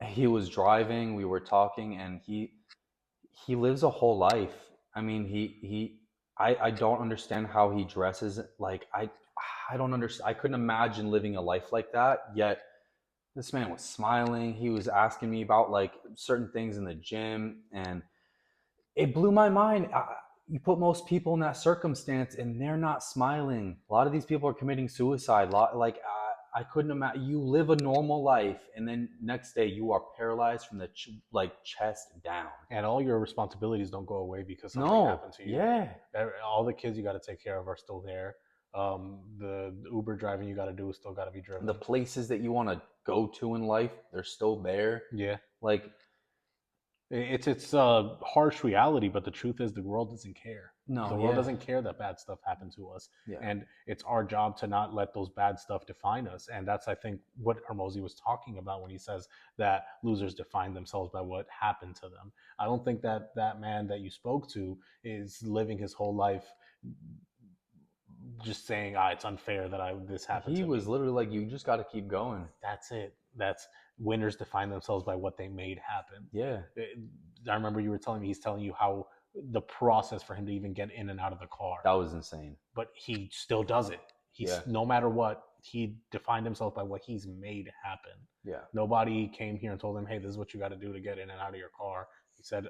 He was driving, we were talking, and he lives a whole life. I mean, I don't understand how he dresses. Like, I don't understand. I couldn't imagine living a life like that. Yet this man was smiling. He was asking me about like certain things in the gym, and it blew my mind. You put most people in that circumstance, and they're not smiling. A lot of these people are committing suicide. I couldn't imagine. You live a normal life, and then next day you are paralyzed from the like chest down. And all your responsibilities don't go away because something No, happened to you. yeah, All the kids you got to take care of are still there. The Uber driving you got to do is still got to be the driven. places that you want to go to in life, they're still there. Yeah. Like, It's a harsh reality, but the truth is the world doesn't care. no, The world yeah, doesn't care that bad stuff happened to us, yeah, and it's our job to not let those bad stuff define us. And that's, I think, what Hermosi was talking about when he says that losers define themselves by what happened to them. I don't think that that man that you spoke to is living his whole life just saying, "Ah, it's unfair that I this happened he to was me." literally like, you just got to keep going. That's it. That's winners define themselves by what they made happen. Yeah, I remember you were telling me he's telling you how the process for him to even get in and out of the car, that was insane. but he still does it. He's Yeah. no matter what, he defined himself by what he's made happen. Yeah. Nobody came here and told him, "Hey, this is what you got to do to get in and out of your car." He said,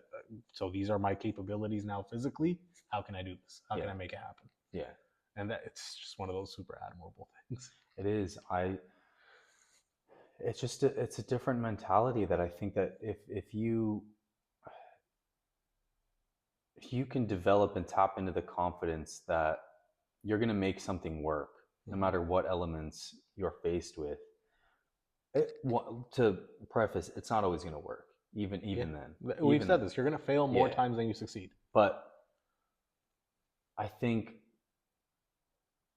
"So these are my capabilities now physically. How can I do this? How can Yeah. I make it happen?" Yeah. And that it's just one of those super admirable things. It is. It's just it's a different mentality that I think that if you can develop and tap into the confidence that you're going to make something work no Mm-hmm. matter what elements you're faced with. To preface, it's not always going to work. Yeah, Even then, we've even said this. You're gonna fail more yeah. times than you succeed. But I think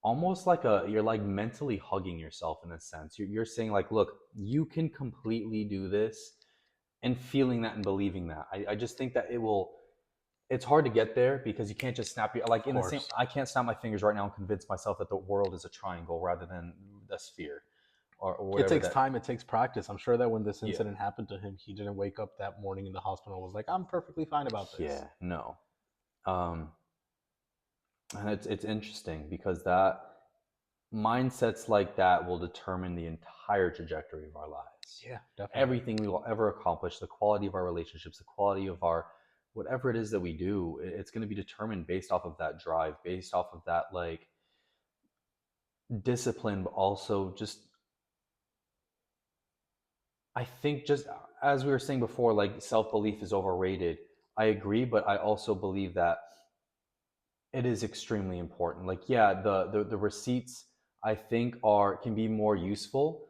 almost like a you're like mentally hugging yourself in a sense. You're saying like, look, you can completely do this, and feeling that and believing that. I just think that it will. It's hard to get there because you can't just snap your like Of in the same. course, I can't snap my fingers right now and convince myself that the world is a triangle rather than a sphere or it whatever takes that. time. It takes practice. I'm sure that when this Yeah, incident happened to him, he didn't wake up that morning in the hospital and was like, "I'm perfectly fine about this." yeah, no. Um, and it's interesting because that mindsets like that will determine the entire trajectory of our lives. Yeah, definitely. Everything we will ever accomplish, the quality of our relationships, the quality of our whatever it is that we do, it's going to be determined based off of that drive, based off of that like discipline, but also just I think just as we were saying before, like self belief is overrated. I agree, but I also believe that it is extremely important. Like, yeah, the receipts I think are can be more useful,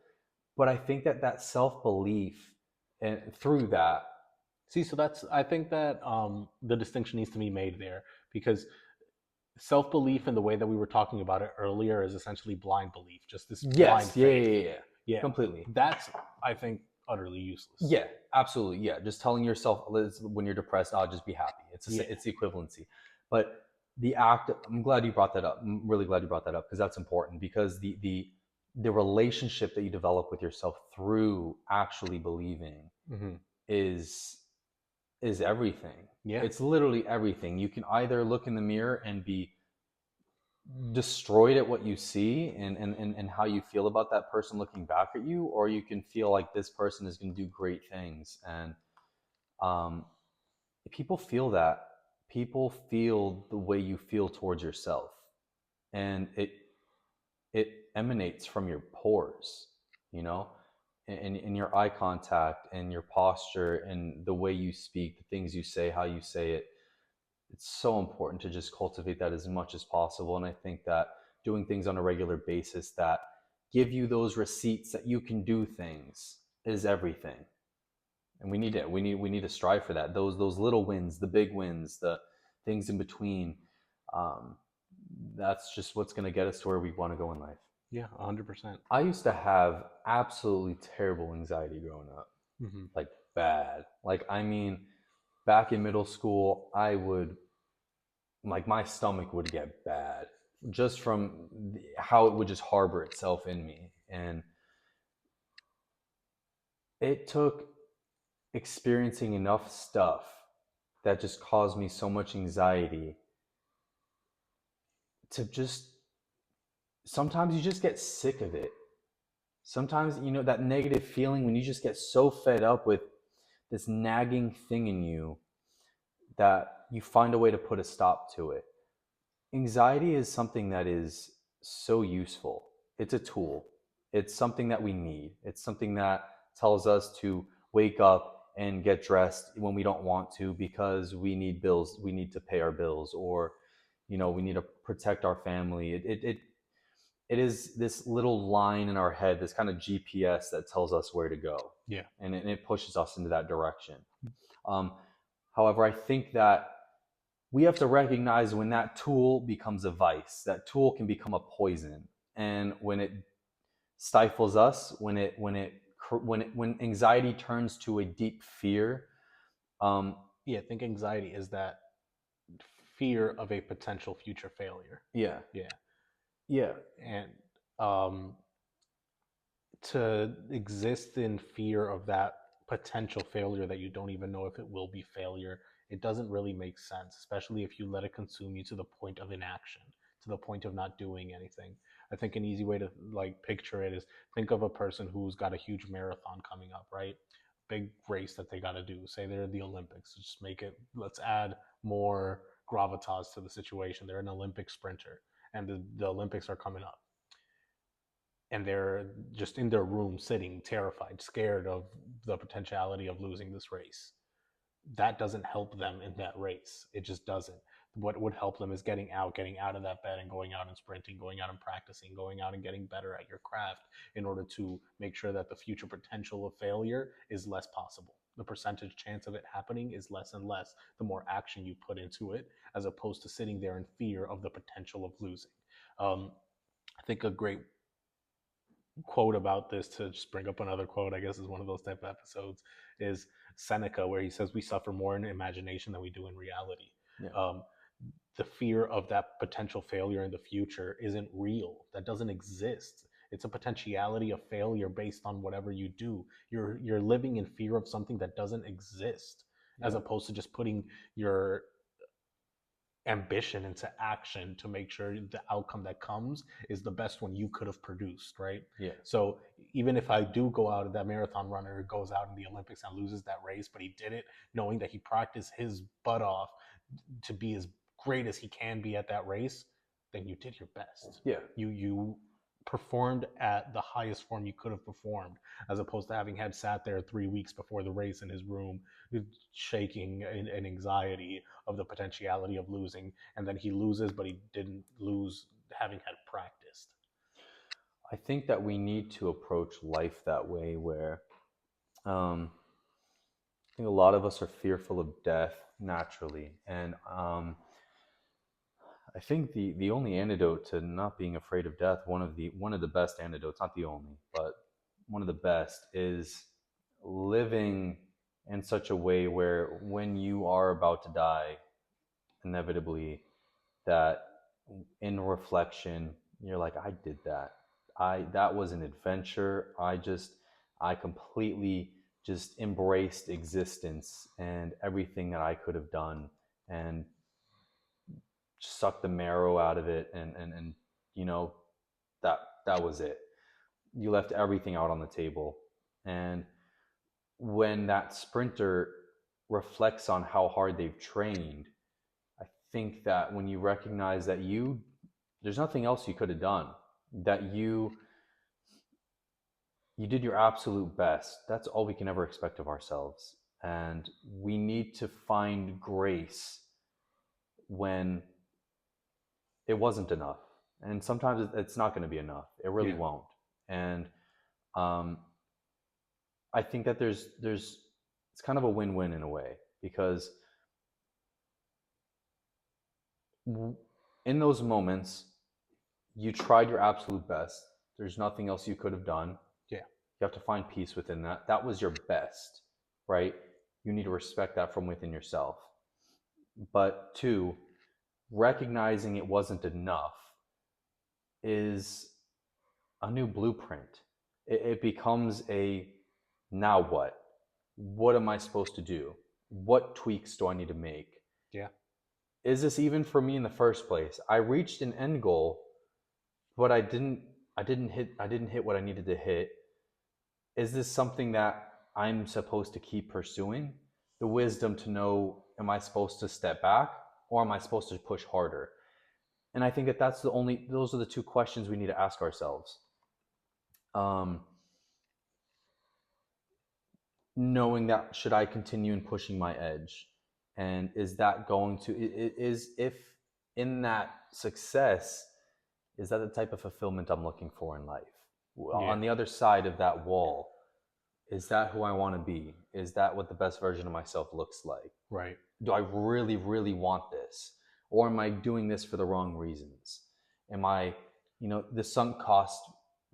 but I think that that self belief and through that, See, so that's I think that the distinction needs to be made there because self belief in the way that we were talking about it earlier is essentially blind belief, just this blind yes, yeah, faith. yeah, yeah, yeah, Yeah, completely. that's I think utterly useless. Yeah, absolutely. Yeah, just telling yourself when you're depressed, I'll just be happy. Yeah. It's the equivalency. But the act. I'm glad you brought that up. I'm really glad you brought that up because that's important. Because the relationship that you develop with yourself through actually believing Mm-hmm. is is everything. Yeah. It's literally everything. You can either look in the mirror and be destroyed at what you see and how you feel about that person looking back at you, or you can feel like this person is going to do great things. And um, people feel that. People feel the way you feel towards yourself. And it emanates from your pores, you know, in your eye contact and your posture and the way you speak, the things you say, how you say it. It's so important to just cultivate that as much as possible. And I think that doing things on a regular basis that give you those receipts that you can do things is everything. And we need it. We need to strive for that. Those little wins, the big wins, the things in between. Um, that's just what's going to get us to where we want to go in life. Yeah, 100%. I used to have absolutely terrible anxiety growing up, Mm-hmm. like bad. Like I mean, back in middle school, I would like my stomach would get bad just from how it would just harbor itself in me. And it took experiencing enough stuff that just caused me so much anxiety to just sometimes you just get sick of it. Sometimes, you know, that negative feeling when you just get so fed up with this nagging thing in you that you find a way to put a stop to it. Anxiety is something that is so useful. It's a tool. It's something that we need. It's something that tells us to wake up and get dressed when we don't want to because we need bills. We need to pay our bills, or you know, we need to protect our family. It is this little line in our head, this kind of GPS that tells us where to go, Yeah. and it pushes us into that direction. Um, However, I think that we have to recognize when that tool becomes a vice. That tool can become a poison, and when it stifles us, when anxiety turns to a deep fear, um, Yeah, I think anxiety is that fear of a potential future failure. yeah, Yeah. yeah, And um, to exist in fear of that potential failure that you don't even know if it will be failure, it doesn't really make sense, especially if you let it consume you to the point of inaction, to the point of not doing anything. I think an easy way to like picture it is think of a person who's got a huge marathon coming up, right? Big race that they got to do. Say they're the Olympics. Just make it. Let's add more gravitas to the situation. They're an Olympic sprinter, and the Olympics are coming up, and they're just in their room, sitting, terrified, scared of the potentiality of losing this race. That doesn't help them in that race. It just doesn't. What would help them is getting out of that bed and going out and sprinting, going out and practicing, going out and getting better at your craft in order to make sure that the future potential of failure is less possible. The percentage chance of it happening is less and less the more action you put into it, as opposed to sitting there in fear of the potential of losing. I think a great quote about this, to just bring up another quote, I guess is one of those type of episodes, is Seneca, where he says we suffer more in imagination than we do in reality. Yeah. The fear of that potential failure in the future isn't real. That doesn't exist. It's a potentiality of failure based on whatever you do. You're living in fear of something that doesn't exist, as Yeah. opposed to just putting your ambition into action to make sure the outcome that comes is the best one you could have produced, right? Yeah. So even if I do go out, that marathon runner goes out in the Olympics and loses that race, but he did it knowing that he practiced his butt off to be as great as he can be at that race, then you did your best. Yeah. You performed at the highest form you could have performed, as opposed to having had sat there 3 weeks before the race in his room, shaking in anxiety of the potentiality of losing, and then he loses, but he didn't lose having had practiced. I think that we need to approach life that way, where I think a lot of us are fearful of death naturally, and I think the only antidote to not being afraid of death, one of the best antidotes, not the only, but one of the best, is living in such a way where when you are about to die, inevitably, that in reflection, you're like, I did that. That was an adventure. I completely just embraced existence and everything that I could have done, and sucked the marrow out of it, and you know, that that was it. You left everything out on the table. And when that sprinter reflects on how hard they've trained, I think that when you recognize that there's nothing else you could have done, that you did your absolute best. That's all we can ever expect of ourselves. And we need to find grace when it wasn't enough. And sometimes it's not going to be enough. It really Yeah. won't. And um, I think that there's it's kind of a win-win in a way, because in those moments you tried your absolute best. There's nothing else you could have done. Yeah. You have to find peace within that. That was your best, right? You need to respect that from within yourself. But two, recognizing it wasn't enough is a new blueprint. It becomes a, now what? What am I supposed to do? What tweaks do I need to make? Yeah. Is this even for me in the first place? I reached an end goal, but I didn't hit what I needed to hit. Is this something that I'm supposed to keep pursuing? The wisdom to know, am I supposed to step back, or am I supposed to push harder? And I think that those are the two questions we need to ask ourselves. Um, Knowing that, should I continue in pushing my edge, and is that going to is if in that success, is that the type of fulfillment I'm looking for in life? Yeah. On the other side of that wall, is that who I want to be? Is that what the best version of myself looks like? Right. Do I really, really want this? Or am I doing this for the wrong reasons? Am I, the sunk cost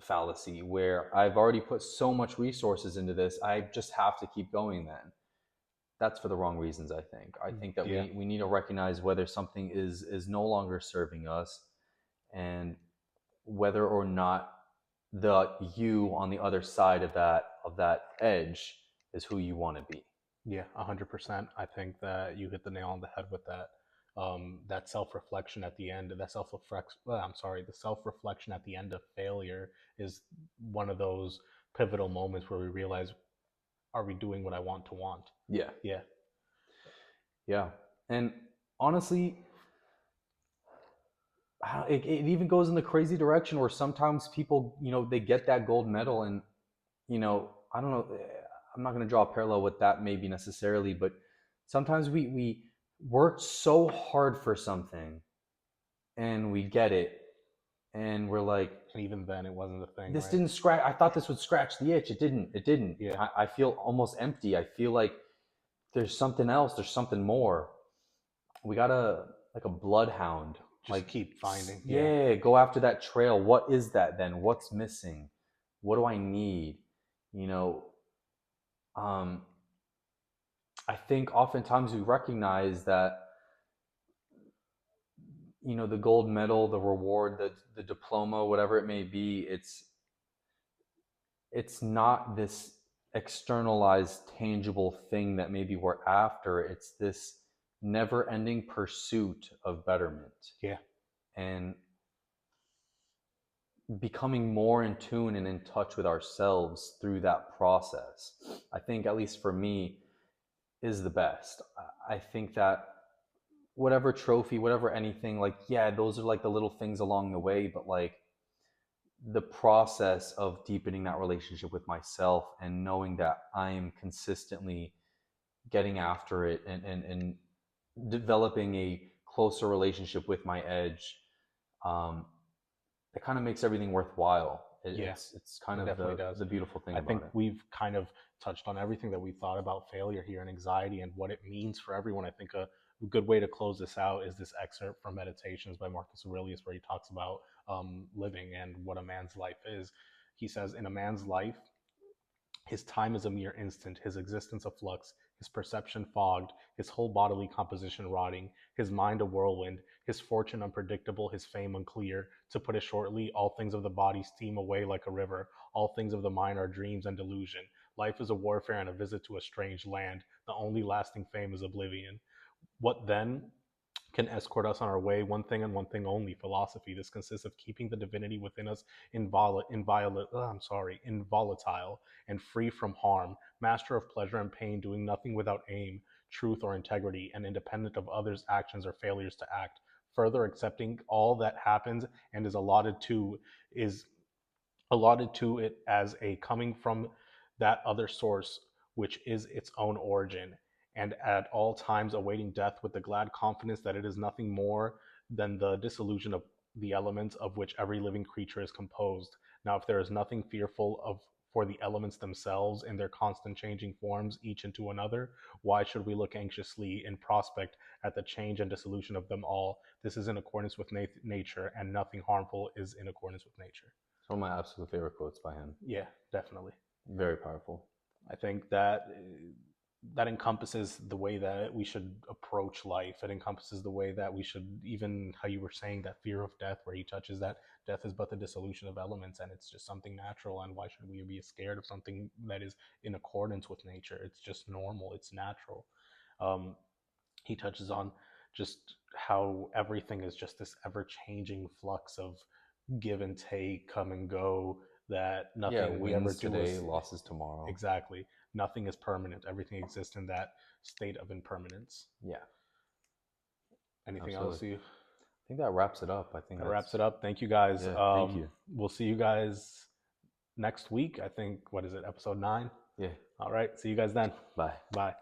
fallacy, where I've already put so much resources into this, I just have to keep going then? That's for the wrong reasons, I think. I think that Yeah. we need to recognize whether something is no longer serving us, and whether or not the you on the other side of that edge is who you want to be. Yeah. 100%. I think that you hit the nail on the head with that. that self-reflection at the end, that the self-reflection at the end of failure is one of those pivotal moments where we realize, are we doing what I want to want? Yeah. Yeah. Yeah. And honestly, it even goes in the crazy direction where sometimes people, they get that gold medal, and, I don't know, I'm not going to draw a parallel with that maybe necessarily, but sometimes we worked so hard for something and we get it, and we're like, And even then, it wasn't a thing, this right? didn't scratch. I thought this would scratch the itch. It didn't. Yeah. I feel almost empty. I feel like there's something else. There's something more. We gotta, like a bloodhound, Just like, keep finding. Yeah. yeah, go after that trail. What is that then? What's missing? What do I need? You know, um, I think oftentimes we recognize that, the gold medal, the reward, the diploma, whatever it may be, it's not this externalized tangible thing that maybe we're after. It's this never ending pursuit of betterment Yeah. and becoming more in tune and in touch with ourselves through that process. I think, at least for me, is the best. I think that whatever trophy, whatever anything, like, yeah, those are like the little things along the way, but like the process of deepening that relationship with myself and knowing that I am consistently getting after it, and developing a closer relationship with my edge, um, it kind of makes everything worthwhile. Yeah. It's kind It of definitely the does. the beautiful thing I think about it. we've kind of touched on everything that we thought about failure here and anxiety and what it means for everyone. I think a good way to close this out is this excerpt from Meditations by Marcus Aurelius, where he talks about living and what a man's life is. He says, in a man's life, his time is a mere instant, his existence a flux, his perception fogged, his whole bodily composition rotting, his mind a whirlwind, his fortune unpredictable, his fame unclear. To put it shortly, all things of the body steam away like a river, all things of the mind are dreams and delusion. Life is a warfare and a visit to a strange land. The only lasting fame is oblivion. What then can escort us on our way? One thing and one thing only: philosophy. This consists of keeping the divinity within us involatile and free from harm, master of pleasure and pain, doing nothing without aim, truth, or integrity, and independent of others' actions or failures to act. Further, accepting all that happens and is allotted to it as a coming from that other source which is its own origin, and at all times awaiting death with the glad confidence that it is nothing more than the dissolution of the elements of which every living creature is composed. Now, if there is nothing fearful of for the elements themselves in their constant changing forms, each into another, why should we look anxiously in prospect at the change and dissolution of them all? This is in accordance with nature, and nothing harmful is in accordance with nature. It's one of my absolute favorite quotes by him. Yeah, definitely. Very powerful. I think that that encompasses the way that we should approach life. It encompasses the way that we should, even how you were saying that fear of death, where he touches that death is but the dissolution of elements, and it's just something natural. And why should we be scared of something that is in accordance with nature? It's just normal. It's natural. Um, he touches on just how everything is just this ever changing flux of give and take, come and go, that Yeah, nothing we ever wins do today, is losses tomorrow. exactly, nothing is permanent. Everything exists in that state of impermanence. Yeah, Anything absolutely. else you I think that wraps it up. I think that wraps it that's, up? Thank you guys. yeah, thank you. We'll see you guys next week. I think, what is it, episode 9? Yeah, All right, see you guys then. bye. Bye.